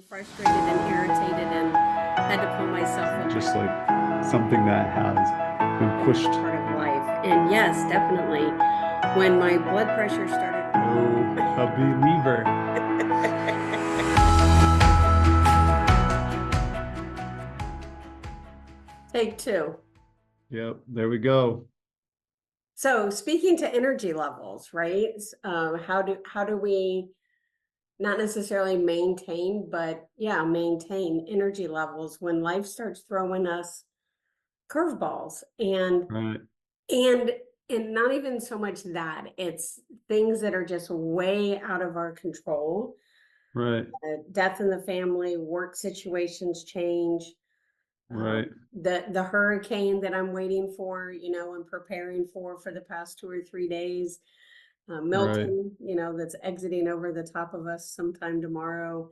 frustrated and irritated and had to pull myself in. Just like something that has been pushed. Part of life. And yes, definitely. When my blood pressure started. Oh, a believer. Take two. Yep, there we go. So speaking to energy levels, right? How do we not necessarily maintain, but maintain energy levels when life starts throwing us curveballs Right, and and not even so much that, it's things that are just way out of our control. right, Death in the family, work situations change. right, The hurricane that I'm waiting for, and preparing for the past 2 or 3 days. right, Milton, that's exiting over the top of us sometime tomorrow.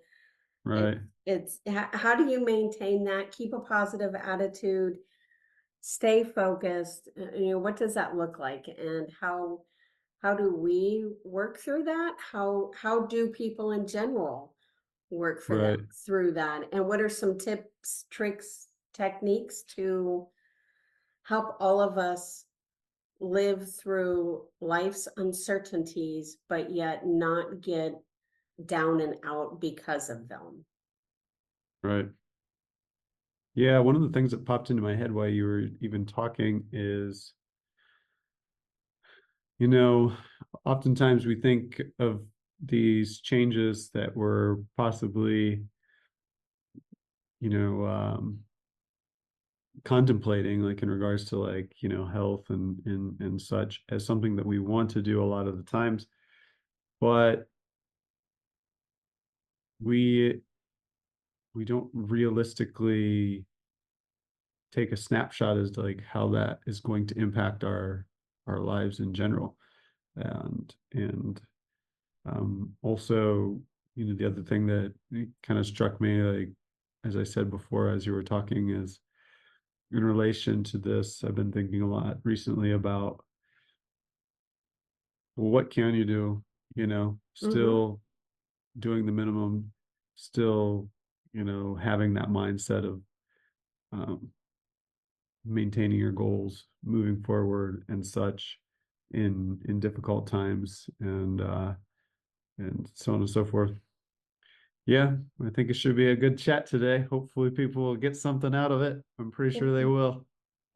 It, right, how do you maintain that? Keep a positive attitude, stay focused. What does that look like, and how do we work through that? How do people in general work for them right, through that? And what are some tips, tricks, techniques to help all of us live through life's uncertainties, but yet not get down and out because of them? right. Yeah, one of the things that popped into my head while you were even talking is, you know, oftentimes we think of these changes that were possibly, you know, contemplating, like in regards to like, health and such, as something that we want to do a lot of the times, but we we don't realistically take a snapshot as to like how that is going to impact our lives in general. And also, the other thing that kind of struck me, like as I said before, as you were talking, is in relation to this, I've been thinking a lot recently about, well, what can you do? Mm-hmm. Still doing the minimum, still, having that mindset of um, maintaining your goals, moving forward, and such in difficult times, and so on and so forth. Yeah, I think it should be a good chat today. Hopefully, people will get something out of it. I'm pretty sure they will.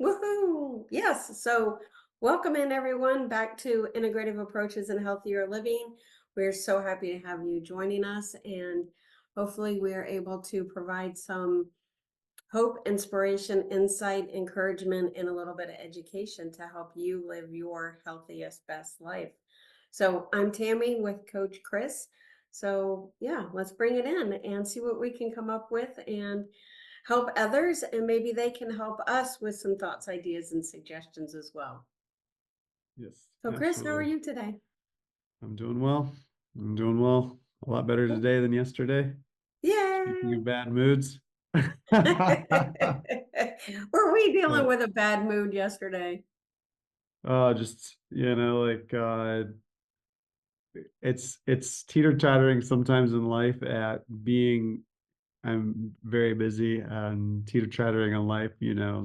Woohoo! Yes. So, welcome in everyone back to Integrative Approaches and Healthier Living. We're so happy to have you joining us, and hopefully, we are able to provide some hope, inspiration, insight, encouragement, and a little bit of education to help you live your healthiest, best life. So, I'm Tami with Coach Chris. So, let's bring it in and see what we can come up with and help others, and maybe they can help us with some thoughts, ideas, and suggestions as well. Yes, So, Chris, how are absolutely. you today? I'm doing well. I'm doing well. A lot better today than yesterday. Speaking Yay! of bad moods. Were we dealing But with a bad mood yesterday? just like it's teeter-tottering sometimes in life at being I'm very busy, and teeter-tottering on life,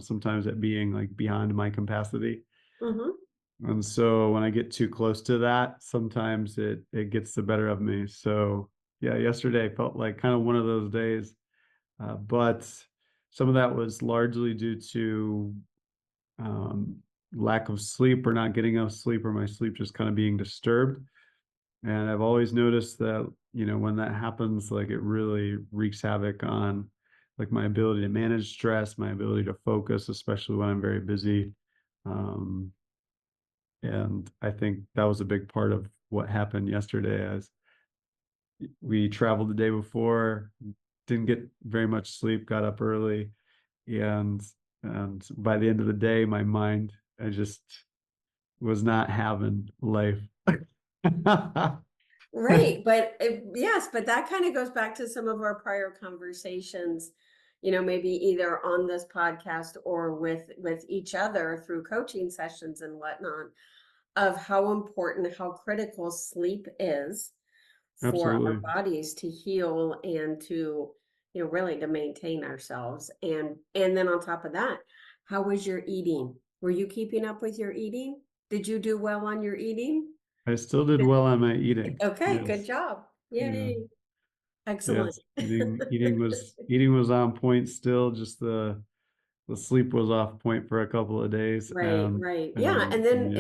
sometimes at being like beyond my capacity. Mm-hmm. And so when I get too close to that, sometimes it gets the better of me. So yeah, yesterday felt like kind of one of those days. But some of that was largely due to um, lack of sleep, or not getting enough sleep, or my sleep just kind of being disturbed. And I've always noticed that, when that happens, like it really wreaks havoc on like my ability to manage stress, my ability to focus, especially when I'm very busy. Um, and I think that was a big part of what happened yesterday, as we traveled the day before, didn't get very much sleep, got up early, and and by the end of the day, my mind, I just was not having life. Right, but yes, but that kind of goes back to some of our prior conversations, maybe either on this podcast or with each other through coaching sessions and whatnot, of how important, how critical sleep is for our Absolutely. bodies to heal and to really to maintain ourselves. And then on top of that, how was your eating? Were you keeping up with your eating? Did you do well on your eating? I still did well on my eating. Okay, good Yes. job. Yeah. Yay. Excellent. Yes. Eating was on point still. Just the sleep was off point for a couple of days, Right, right. Yeah, and and then yeah,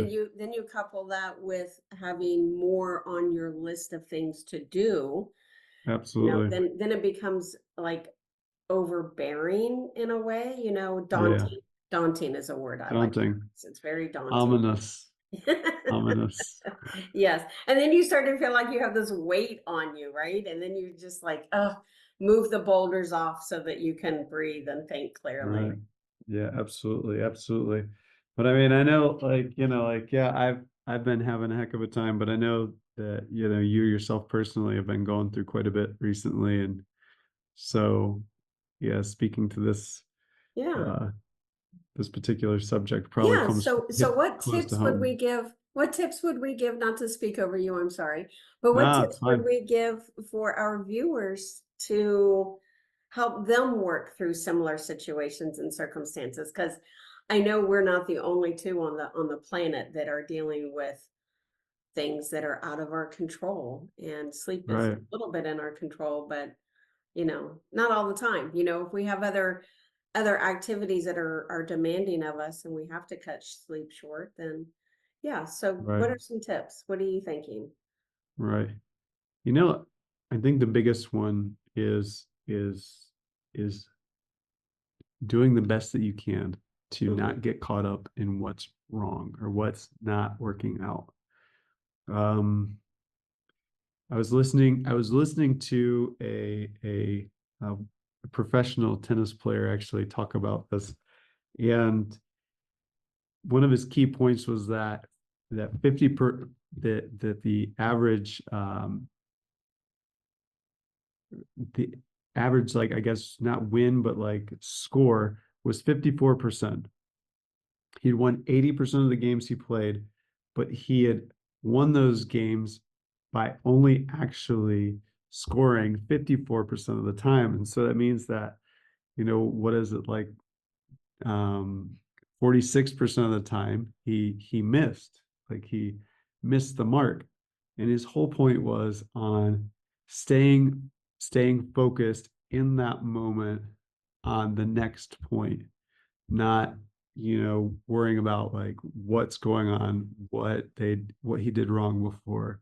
you couple that with having more on your list of things to do, absolutely. then it becomes like overbearing in a way, Yeah. daunting. Daunting is a word I like. Daunting. It's very daunting. Ominous. Ominous. Yes. And then you start to feel like you have this weight on you, right? And then you just like, oh, move the boulders off so that you can breathe and think clearly. Right. Yeah, absolutely, absolutely. But I mean, I know, yeah, I've been having a heck of a time, but I know that, you yourself personally have been going through quite a bit recently. And so, yeah, speaking to Yeah. uh this particular subject probably Yeah, comes so hit close to home. what tips would we give, not to speak over you, I'm sorry, but what No, it's tips would fine. we give for our viewers to help them work through similar situations and circumstances? Because I know we're not the only two on the planet that are dealing with things that are out of our control, and sleep is a Right, little bit in our control, but not all the time. If we have other activities that are demanding of us and we have to cut sleep short, then yeah. So right, what are some tips? What are you thinking? right. You know, I think the biggest one is doing the best that you can to Hmm. not get caught up in what's wrong or what's not working out. Um, I was listening to a professional tennis player actually talk about this, and one of his key points was that 50 per that the average, like, I guess not win but like score was 54%. He'd won 80% of the games he played, but he had won those games by only actually scoring 54% of the time. And so that means that, what is it like, 46% of the time he missed, like he missed the mark. And his whole point was on staying focused in that moment on the next point, not, worrying about like what's going on, what he did wrong before,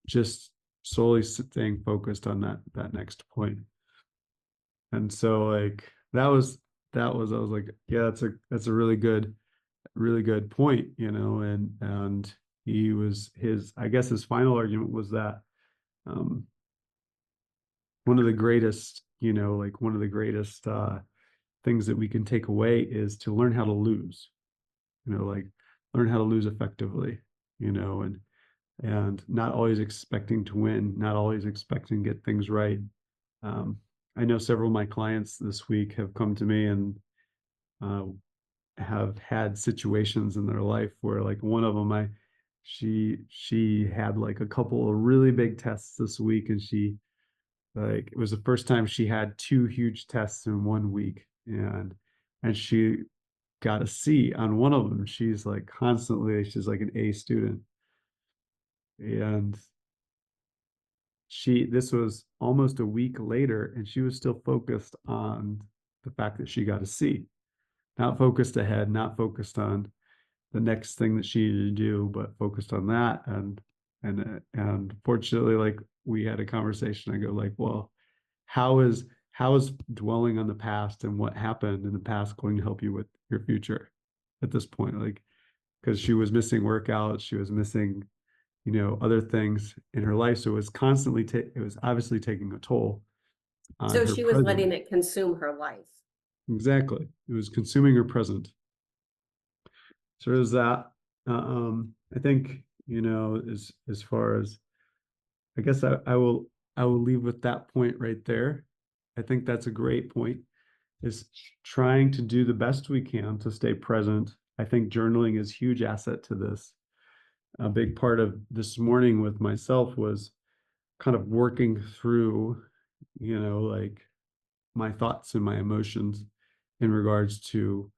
just solely staying focused on that next point. And so like I was like, yeah, that's a really good point, and his I guess his final argument was that, um one of the greatest, one of the greatest things that we can take away is to learn how to lose, like learn how to lose effectively, and not always expecting to win, not always expecting to get things right. um, I know several of my clients this week have come to me and uh, have had situations in their life where, like, one of them, she had like a couple of really big tests this week, and she, like, it was the first time she had two huge tests in 1 week, and she got a C on one of them. She's like an A student, and this was almost a week later, and she was still focused on the fact that she got a C, not focused ahead, not focused on the next thing that she needed to do, but focused on that. And fortunately, like, we had a conversation. I go like, well, how is dwelling on the past and what happened in the past going to help you with your future at this point? Like, because she was missing workouts, she was missing, other things in her life, so it was obviously taking a toll on So her she was present. letting it consume her life. Exactly, it was consuming her present. So there's that. I think, as far as, I guess, I will leave with that point right there. I think that's a great point, is trying to do the best we can to stay present. I think journaling is a huge asset to this. A big part of this morning with myself was kind of working through, like, my thoughts and my emotions in regards to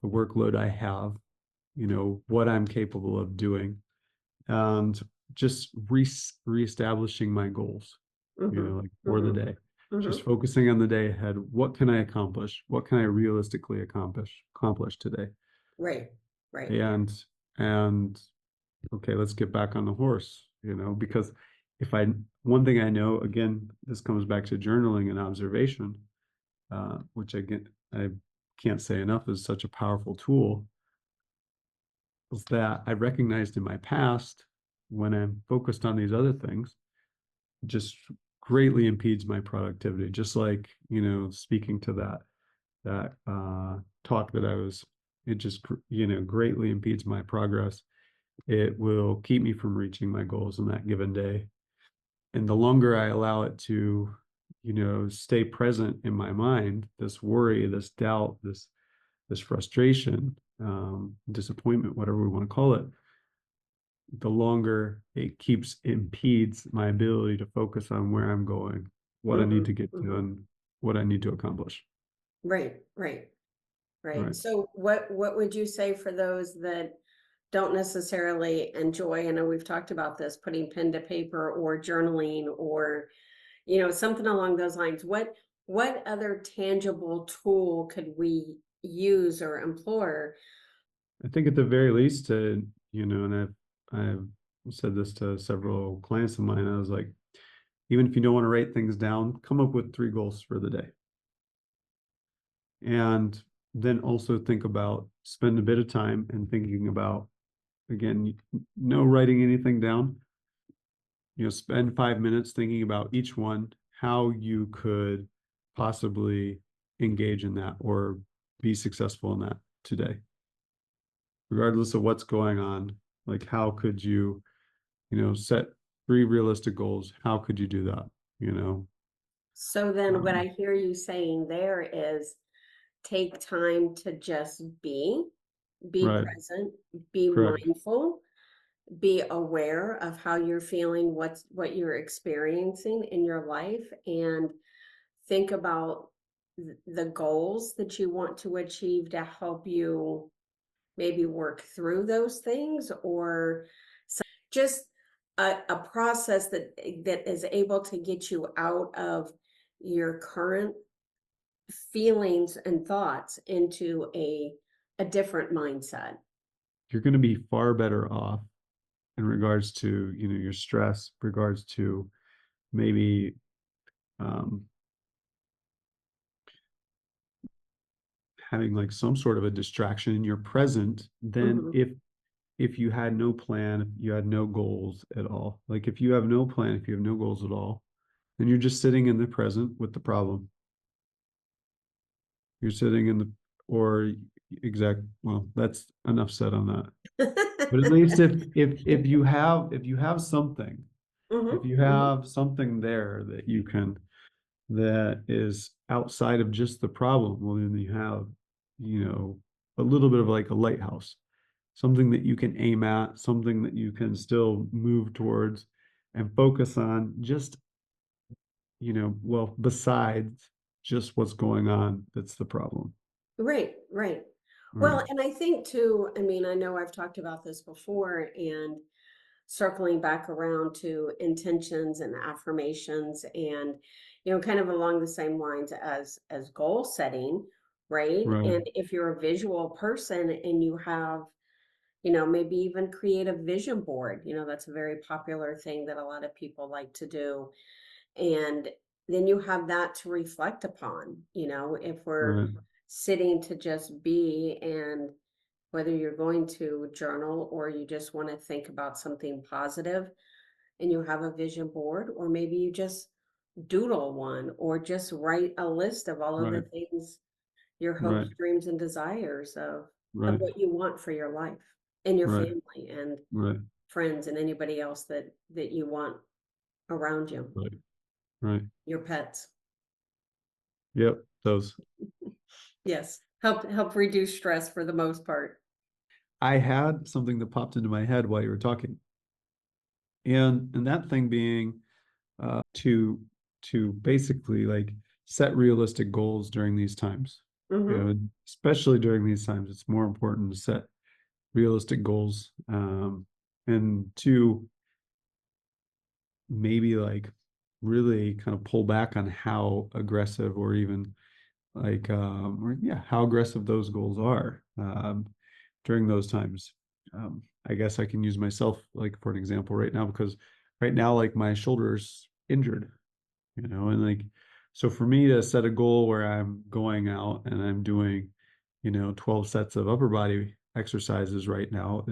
the workload I have, what I'm capable of doing, and just reestablishing my goals, Mm-hmm. like for the Mm-hmm. day. Just Mm-hmm. focusing on the day ahead. What can I accomplish? What can I realistically accomplish today? Right. Right. And and okay, let's get back on the horse, because if I one thing I know, again, this comes back to journaling and observation, which again I can't say enough is such a powerful tool, is that I recognized in my past when I'm focused on these other things, just greatly impedes my productivity. Just like, speaking to that talk that I was, it just, greatly impedes my progress. It will keep me from reaching my goals in that given day. And the longer I allow it to, stay present in my mind, this worry, this doubt, this frustration, disappointment, whatever we want to call it, the longer it impedes my ability to focus on where I'm going, what I need Mm-hmm. to get Mm-hmm. done, what I need to accomplish. Right. Right. Right. Right. So what would you say for those that don't necessarily enjoy, I know we've talked about this, putting pen to paper or journaling or, something along those lines. What other tangible tool could we use or employ? I think at the very least, and I've said this to several clients of mine. I was like, even if you don't want to write things down, come up with 3 goals for the day. And then also spend a bit of time and thinking about, again, no writing anything down, spend 5 minutes thinking about each one, how you could possibly engage in that or be successful in that today, regardless of what's going on. Like, how could you, set 3 realistic goals? How could you do that? You know, So then what I um, hear you saying there is take time to just be right, present, be correct. mindful, be aware of how you're feeling, what you're experiencing in your life, and think about the goals that you want to achieve to help you maybe work through those things, or just a process that is able to get you out of your current feelings and thoughts into a different mindset. You're going to be far better off in regards to, your stress, regards to maybe um, having like some sort of a distraction in your present than Hmm. if you had no plan, if you had no goals at all. Like, if you have no plan, if you have no goals at all, then you're just sitting in the present with the problem. You're sitting in the or exact well, that's enough said on that. But at least if you have something, if Hmm. you Hmm. have something there that is outside of just the problem, well, then you have, you know, a little bit of like a lighthouse, something that you can aim at, something that you can still move towards and focus on, just, well, besides just what's going on, that's the problem. Right, right. Right, Well, and I think too, I mean, I know I've talked about this before, and circling back around to intentions and affirmations, and kind of along the same lines as goal setting, right? right, And if you're a visual person and you have, maybe even create a vision board, that's a very popular thing that a lot of people like to do. And then you have that to reflect upon, if we're right, sitting to just be, and whether you're going to journal or you just want to think about something positive, and you have a vision board, or maybe you just doodle one, or just write a list of all of the right, things, your hopes, right, dreams, and desires of right, what you want for your life and your right, family and right, friends and anybody else that you want around you, right, right. your pets. Yep, those. Yes, help reduce stress for the most part. I had something that popped into my head while you were talking, and that thing being to basically like set realistic goals during these times. Mm-hmm. Especially during these times, it's more important to set realistic goals, and to maybe like really kind of pull back on how aggressive or even like or yeah, how aggressive those goals are during those times. I guess I can use myself like for an example right now, because right now like my shoulder's injured, and like so for me to set a goal where I'm going out and I'm doing 12 sets of upper body exercises right now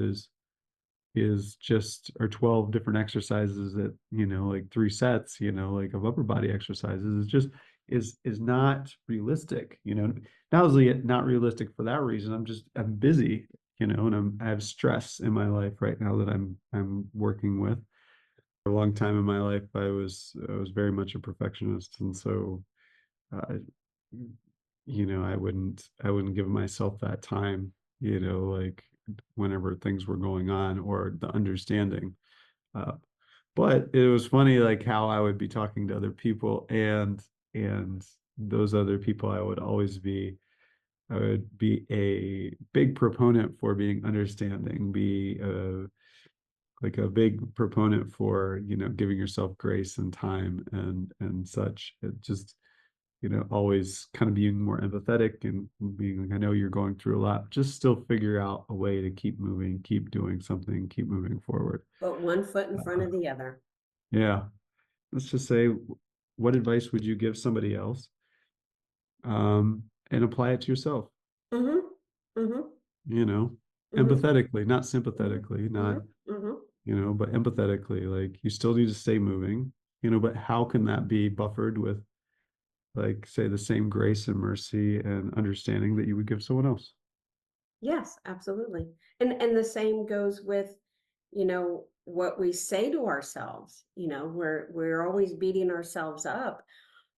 is just or 12 different exercises that like 3 sets like of upper body exercises is just is not realistic. Not only not realistic for that reason, I'm busy, and I have stress in my life right now that I'm working with. For a long time in my life I was very much a perfectionist, and so uh, I wouldn't give myself that time, like whenever things were going on or the understanding. Uh, but it was funny, like how I would be talking to other people, and those other people, I would be a big proponent for being understanding, be like a big proponent for giving yourself grace and time and such. It just always kind of being more empathetic and being like, I know you're going through a lot, just still figure out a way to keep moving, keep doing something, keep moving forward. But one foot in front Uh, of the other. yeah. Let's just say, what advice would you give somebody else? And apply it to yourself, Mm-hmm. Mm-hmm. you know, Mm-hmm. empathetically, not Mm-hmm. sympathetically, not, Mm-hmm. Mm-hmm. but empathetically. Like you still need to stay moving, but how can that be buffered with, like, say, the same grace and mercy and understanding that you would give someone else? Yes, absolutely. And the same goes with, what we say to ourselves. We're always beating ourselves up,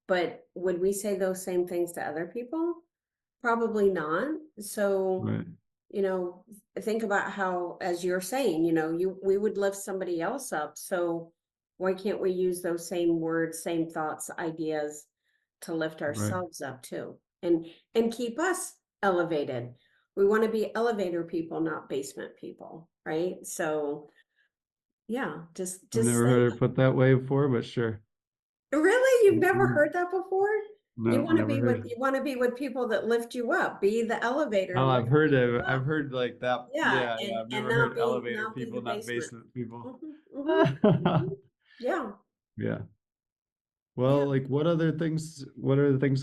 but would we say those same things to other people? Probably not. So, Right, you know, think about how, as you're saying, we would lift somebody else up. So why can't we use those same words, same thoughts, ideas to lift right. ourselves up too? And keep us elevated. We want to be elevator people, not basement people, right? So yeah, I've just never say heard it put that way before, but sure. really, you've never Mhm. heard that before? No, never heard. You want to be with people that lift you up. Be the elevator Oh, I've heard lifting of people it. I've up. heard like that. Yeah, Yeah, yeah. I've and never heard elevator not be the people, not basement. basement people. Mhm, mhm, mhm. Yeah, Yeah. yeah. Well, like what other things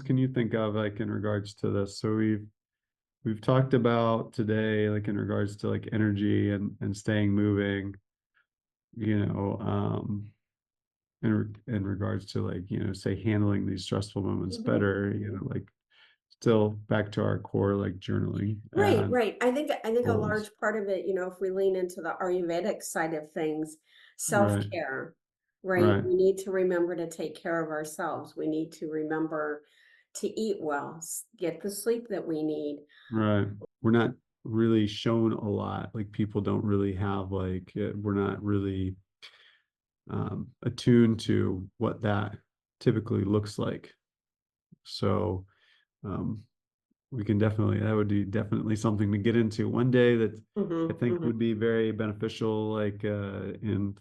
can you think of like in regards to this? So we've talked about today, like in regards to like energy and staying moving, you know, in regards to like, say handling these stressful moments Mhm, better, mhm. like still back to our core, like journaling Right, and right. I think a goals. large part of it, if we lean into the Ayurvedic side of things, Right, self-care, right? right, We need to remember to take care of ourselves. We need to remember to eat well, get the sleep that we need. right. We're not really shown a lot. Like people don't really have like we're not really attuned to what that typically looks like. So um, we can definitely that would be definitely something to get into one day that I Mhm, think mhm. would be very beneficial, like and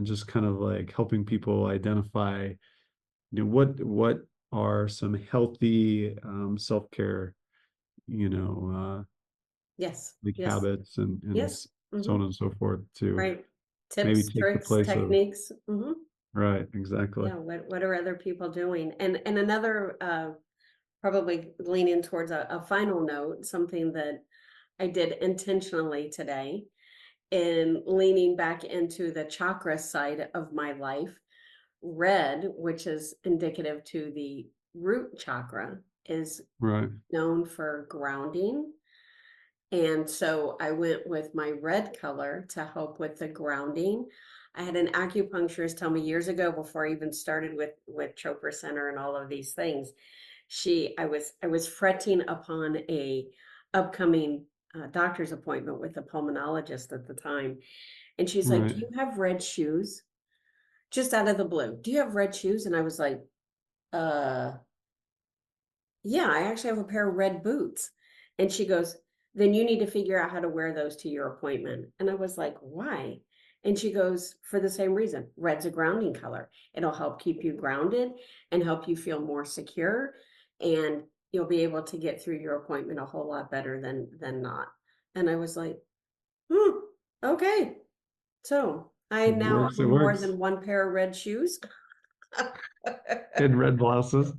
just kind of like helping people identify, what are some healthy self-care, you know, Yes, like yes, habits and yes. so on Mhm. and so forth to Right. maybe Tips, take the tricks, place of techniques. Mhm. right, exactly. Yeah, what are other people doing? And another probably leaning towards a final note, something that I did intentionally today in leaning back into the chakra side of my life. Red, which is indicative to the root chakra, is Right, known for grounding. And so I went with my red color to help with the grounding. I had an acupuncturist tell me years ago before I even started with Chopra Center and all of these things. I was fretting upon a upcoming doctor's appointment with a pulmonologist at the time, and she's like, right. "Do you have red shoes?" Just out of the blue, "Do you have red shoes?" And I was like, "Uh." yeah, I actually have a pair of red boots. And she goes, then you need to figure out how to wear those to your appointment. And I was like, why? And she goes, for the same reason. Red's a grounding color. It'll help keep you grounded and help you feel more secure. And you'll be able to get through your appointment a whole lot better than not. And I was like, hmm, okay. So I It now works. It own more works. than one pair of red shoes. And red blouses.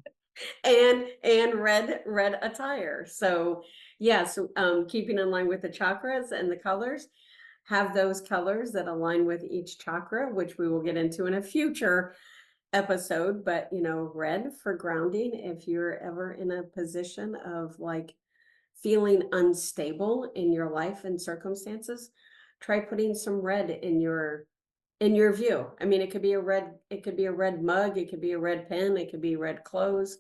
And red attire. So yes, keeping in line with the chakras and the colors, have those colors that align with each chakra, which we will get into in a future episode. But red for grounding. If you're ever in a position of like feeling unstable in your life and circumstances, try putting some red in your view. I mean, it could be a red mug, it could be a red pen, it could be red clothes,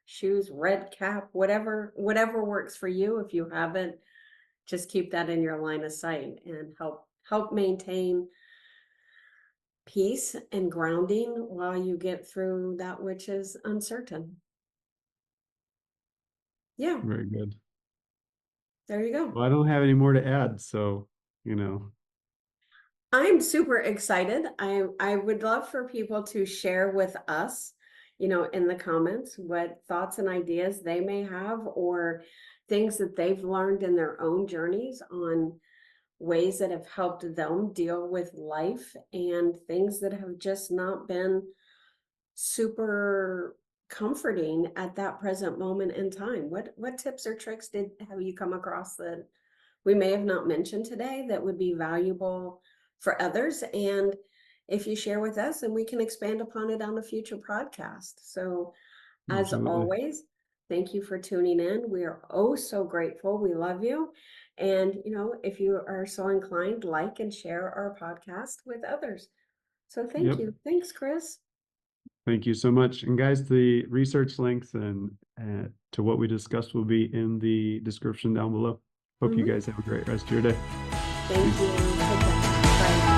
shoes, red cap, whatever works for you. If you haven't, just keep that in your line of sight and help maintain peace and grounding while you get through that which is uncertain. Yeah, Very good. there you go. Well, I don't have any more to add, so you know, I'm super excited. I would love for people to share with us, in the comments what thoughts and ideas they may have or things that they've learned in their own journeys on ways that have helped them deal with life and things that have just not been super comforting at that present moment in time. What tips or tricks have you come across that we may have not mentioned today that would be valuable for others? And if you share with us, and we can expand upon it on a future podcast. So as absolutely. always, thank you for tuning in. We are oh so grateful. We love you. And if you are so inclined, like and share our podcast with others. So thank Yep. you. Thanks, Chris. Thank you so much. And guys, the research links and to what we discussed will be in the description down below. Hope you Mhm. guys have a great rest of your day. Thank Peace. you. Take care. Bye.